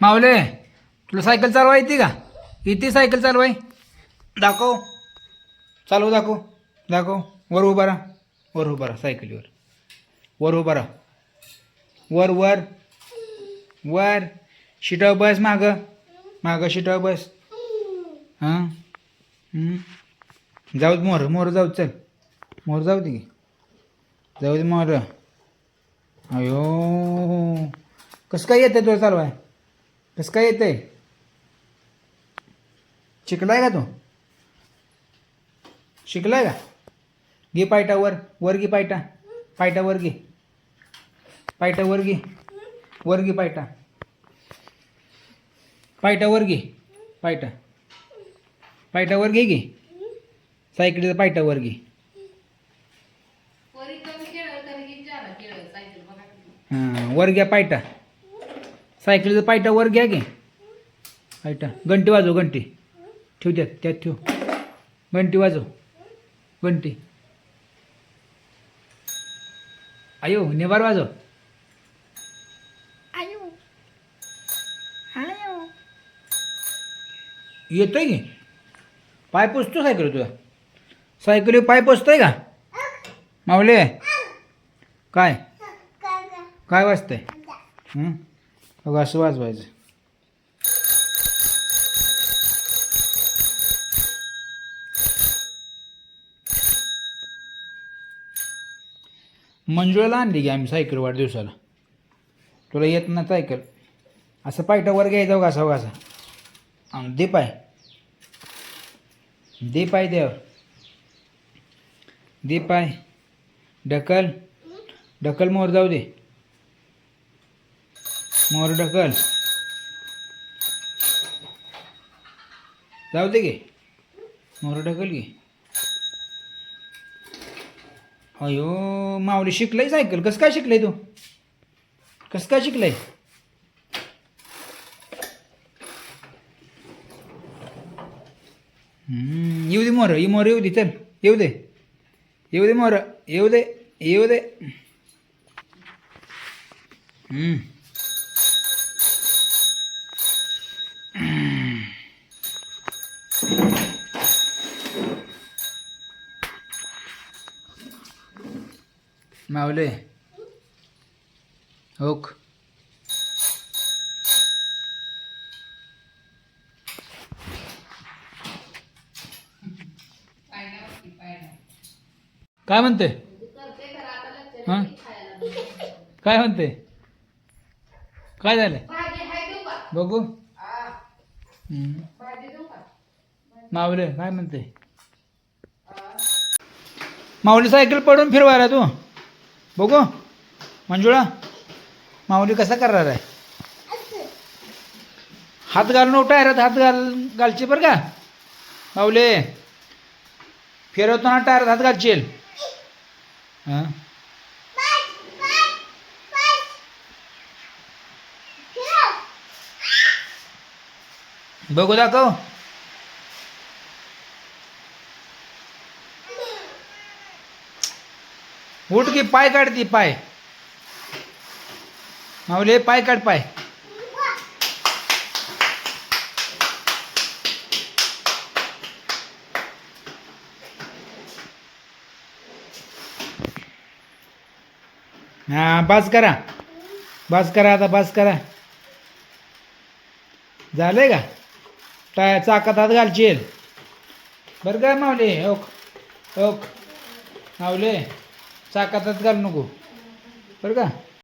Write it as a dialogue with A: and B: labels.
A: मावले, तुला सायकल चालवा येते का? येते सायकल चालवाय? दाखव. चालव दाखव. दाखव. वर उभा राहा. वर उभा राहा सायकलीवर. वर उभा राहा. वर वर वर. शिटावर बस. मागं मागं शिटावर बस. हां. जाऊ दे. मोर मोर जाऊ दे. चल मोर जाऊ दे की. जाऊ दे मोर. अयो, कसं काय येतंय तुला चालवाय? कसं काय येतंय? शिकलाय का तू? शिकलाय का? घे पायटा वर. वर घे पायटा. पायटा वर घे. पायटा वर घे. वर घे पायटा. पायटा वर घे. पायटा. पायटा वर घे की. सायकलीचा पायटा वर घे. हां, वर घ्या पायटा. सायकलीचा पायटा वर घ्या की. पायटा. घंटी वाजव. घंटी ठेव. त्यात ठेव. घंटी वाजव. घंटी. आयो नेबार वाजव. येतोय की. पाय पोचतो सायकल तुझा? सायकलीवर पाय पोचतोय का माऊले? काय काय वाजतंय? बघा असं वाजवायचं. मंजुळाला आणली की आम्ही सायकल वाढदिवसाला. तुला येत ना सायकल? असं पायटा वर घ्यायचा बघा. असा बघा असा. दे पाय. दे पाय द्यावर. दे पाय. ढकल. ढकल मोर जाऊ दे. मोर ढकल. जाऊ दे गे. मोर ढकल गे. अयो, माऊली शिकलंय सायकल. कसं काय शिकलंय तू? कसं काय शिकलंय? येऊ दे मोर. मोर येऊ दे. चल येऊ दे. येऊ दे मोर. येऊ दे. येऊ दे. मावले ओक. काय म्हणते? हां, काय म्हणते? काय झालं बघू. माऊले काय म्हणते? माऊली सायकल पडून फिरवायला तू बघू. मंजुळा, माऊली कसा करणार आहे? हात घाल. नो टायरात हात घालची बरं का माऊले. फिरवताना टायरात हात घालशील. हां, बघू दाखव. उठ की. पाय काढती. पाय माऊले पाय काढ. पाय. हां, बस करा. बस करा आता. बस करा. झालंय का? टाय चाकात हात घालशील बरं का माऊले. Okay okay. माऊले चाकात हात घालू नको बरं का.